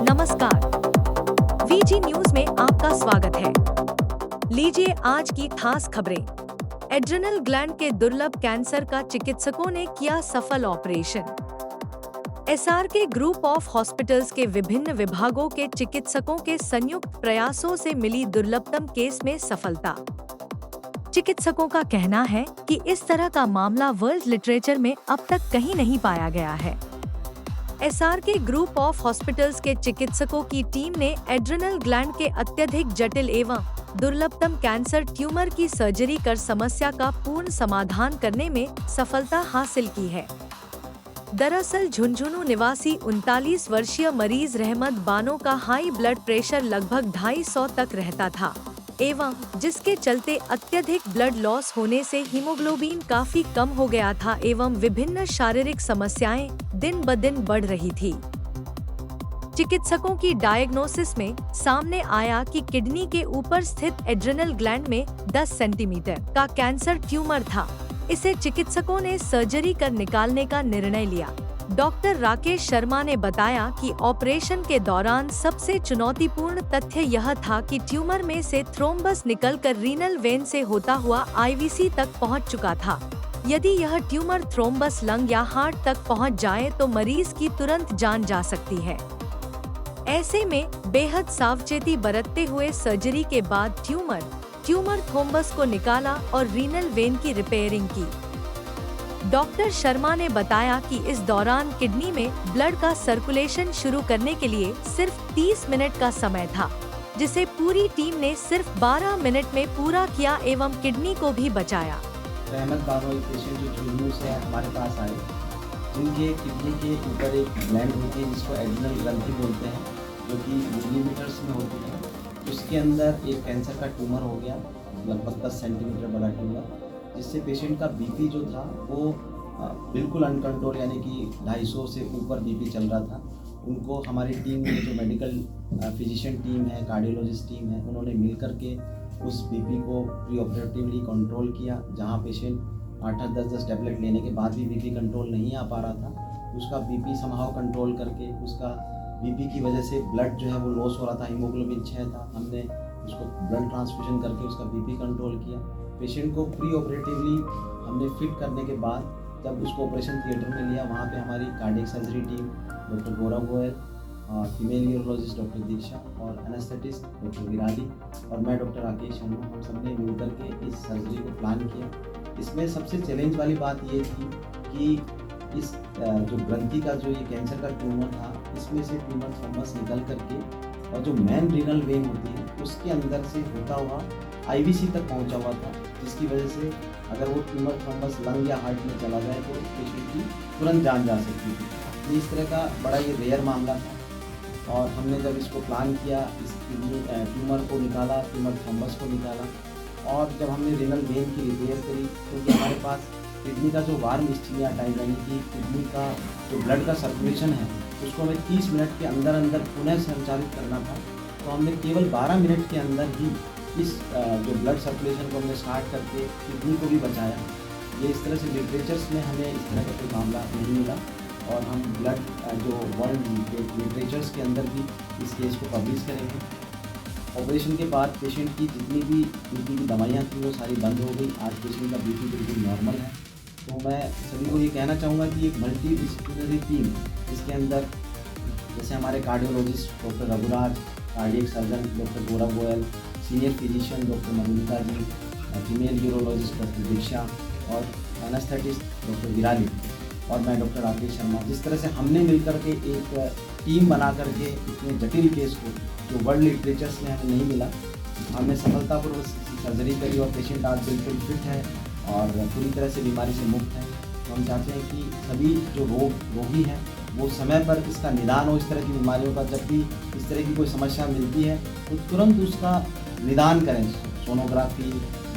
नमस्कार, V G news में आपका स्वागत है। लीजिए आज की खास खबरें। एड्रिनल ग्लैंड के दुर्लभ कैंसर का चिकित्सकों ने किया सफल operation. SRK group of hospitals के विभिन्न विभागों के चिकित्सकों के संयुक्त प्रयासों से मिली दुर्लभतम केस में सफलता। चिकित्सकों का कहना है कि इस तरह का मामला वर्ल्ड लिटरेचर में अब तक कहीं नहीं पाया गया है। एसआरके ग्रुप ऑफ हॉस्पिटल्स के चिकित्सकों की टीम ने एड्रिनल ग्लैंड के अत्यधिक जटिल एवं दुर्लभतम कैंसर ट्यूमर की सर्जरी कर समस्या का पूर्ण समाधान करने में सफलता हासिल की है। दरअसल झुंझुनू निवासी 39 वर्षीय मरीज रहमत बानो का हाई ब्लड प्रेशर लगभग 250 तक रहता था एवं जिसके चलते अत्यधिक ब्लड लॉस होने से हीमोग्लोबिन काफी कम हो गया था एवं विभिन्न शारीरिक समस्याएं दिन ब दिन बढ़ रही थी। चिकित्सकों की डायग्नोसिस में सामने आया कि किडनी के ऊपर स्थित एड्रिनल ग्लैंड में 10 सेंटीमीटर का कैंसर ट्यूमर था। इसे चिकित्सकों ने सर्जरी कर निकालने का निर्णय लिया। डॉक्टर राकेश शर्मा ने बताया कि ऑपरेशन के दौरान सबसे चुनौतीपूर्ण तथ्य यह था कि ट्यूमर में से थ्रोम्बस निकलकर रीनल वेन से होता हुआ आईवीसी तक पहुंच चुका था। यदि यह ट्यूमर थ्रोम्बस लंग या हार्ट तक पहुंच जाए तो मरीज की तुरंत जान जा सकती है। ऐसे में बेहद सावचेती बरतते हुए सर्जरी के बाद ट्यूमर थ्रोम्बस को निकाला और रीनल वेन की रिपेयरिंग की। डॉक्टर शर्मा ने बताया कि इस दौरान किडनी में ब्लड का सर्कुलेशन शुरू करने के लिए सिर्फ 30 मिनट का समय था, जिसे पूरी टीम ने सिर्फ 12 मिनट में पूरा किया एवं किडनी को भी बचाया। रहमत बानो एक पेशेंट जो झुंझुनू से हमारे पास आए, जिनके किडनी के ऊपर एक ग्लैंड होती है जिसको एड्रिनल ग्रंथि बोलते हैं, जो कि मिलीमीटर्स में होती है। उसके अंदर एक कैंसर का ट्यूमर हो गया, लगभग 10 सेंटीमीटर बड़ा ट्यूमर, जिससे पेशेंट का बीपी जो था वो बिल्कुल अनकंट्रोल, यानी कि 250 से ऊपर बीपी चल रहा था। उनको हमारी टीम में जो मेडिकल फिजिशियन टीम है, कार्डियोलॉजिस्ट टीम है, उन्होंने मिल कर के उस बीपी को प्री ऑपरेटिवली कंट्रोल किया। जहां पेशेंट 8-8, 10-10 टैबलेट लेने के बाद भी बीपी कंट्रोल नहीं आ पा रहा था, उसका बीपी समहाउ कंट्रोल करके, उसका बीपी की वजह से ब्लड जो है वो लॉस हो रहा था, हीमोग्लोबिन 6 था, हमने उसको ब्लड ट्रांसफ्यूजन करके उसका बीपी कंट्रोल किया। पेशेंट को प्री ऑपरेटिवली हमने फिट करने के बाद जब उसको ऑपरेशन थिएटर में लिया, वहाँ पे हमारी cardiac surgery team doctor Gaurav Goyal, female urologist doctor Diksha और एनेस्थेटिस्ट डॉक्टर विराली और मैं डॉक्टर राकेश शर्मा, हम सब ने मिलकर के इस सर्जरी को प्लान किया। इसमें सबसे चैलेंज वाली बात ये थी कि इस जो ग्रंथि का जो ये कैंसर का ट्यूमर था, इसमें से ट्यूमर थ्रोम्बस निकल करके और जो मेन रीनल वेन होती है उसके अंदर से होता हुआ आईवीसी तक पहुंचा हुआ था, जिसकी वजह से अगर वो ट्यूमर थ्रोम्बस लंग या हार्ट में चला जाए तो पेशेंट की तुरंत जान जा सकती थी। तो इस तरह का बड़ा ये रेयर मामला था और हमने जब इसको प्लान किया, इस ट्यूमर को निकाला, ट्यूमर थ्रोम्बस को निकाला और जब हमने रीनल वेन की रिपेयर करी, क्योंकि हमारे पास किडनी का जो वार्म स्टीमिया टाइम, यानी कि किडनी का जो ब्लड का सर्कुलेशन है उसको हमें 30 मिनट के अंदर पुनः संचालित करना था, तो हमने केवल 12 मिनट के अंदर ही इस जो ब्लड सर्कुलेशन को हमने स्टार्ट करके किडनी को भी बचाया। ये इस तरह से लिटरेचर्स में हमें इस तरह का कोई मामला नहीं मिला और हम ब्लड जो वर्ल्ड लिटरेचर्स के अंदर भी इस केस को पब्लिश करेंगे। ऑपरेशन के बाद पेशेंट की जितनी भी बीपी की दवाइयाँ थी वो सारी बंद हो गई। आज पेशेंट का बीपी बिल्कुल नॉर्मल है। तो मैं सभी को ये कहना चाहूँगा कि एक मल्टी डिसिप्लिनरी टीम, इसके अंदर जैसे हमारे cardiologist doctor Raghuraj, cardiac surgeon doctor Gaurav Goyal, senior physician doctor Madhulika ji, female urologist doctor Diksha और एनेस्थेटिस्ट डॉक्टर विराली और मैं डॉक्टर राकेश शर्मा, जिस तरह से हमने मिलकर के एक टीम बना करके इतने जटिल केस को, जो वर्ल्ड लिटरेचर्स में हमें नहीं मिला, हमने सफलतापूर्वक सर्जरी करी और पेशेंट आज बिल्कुल फिट है और पूरी तरह से बीमारी से मुक्त है। तो हम चाहते हैं कि सभी जो रोगी हैं वो समय पर इसका निदान हो। इस तरह की बीमारियों का जब भी इस तरह की कोई समस्या मिलती है तो तुरंत उसका निदान करें, सोनोग्राफी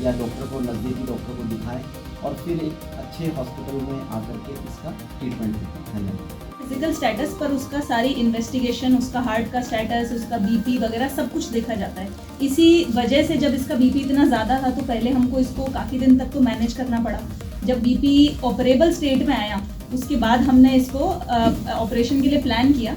या डॉक्टर को, नज़दीकी डॉक्टर को दिखाएं और फिर एक अच्छे हॉस्पिटल में आकर के इसका ट्रीटमेंट दें। धन्यवाद। फिजिकल स्टेटस पर उसका सारी इन्वेस्टिगेशन, उसका हार्ट का स्टेटस, उसका बीपी वगैरह सब कुछ देखा जाता है। इसी वजह से जब इसका बीपी इतना ज़्यादा था तो पहले हमको इसको काफ़ी दिन तक तो मैनेज करना पड़ा। जब बीपी ऑपरेबल स्टेट में आया उसके बाद हमने इसको ऑपरेशन के लिए प्लान किया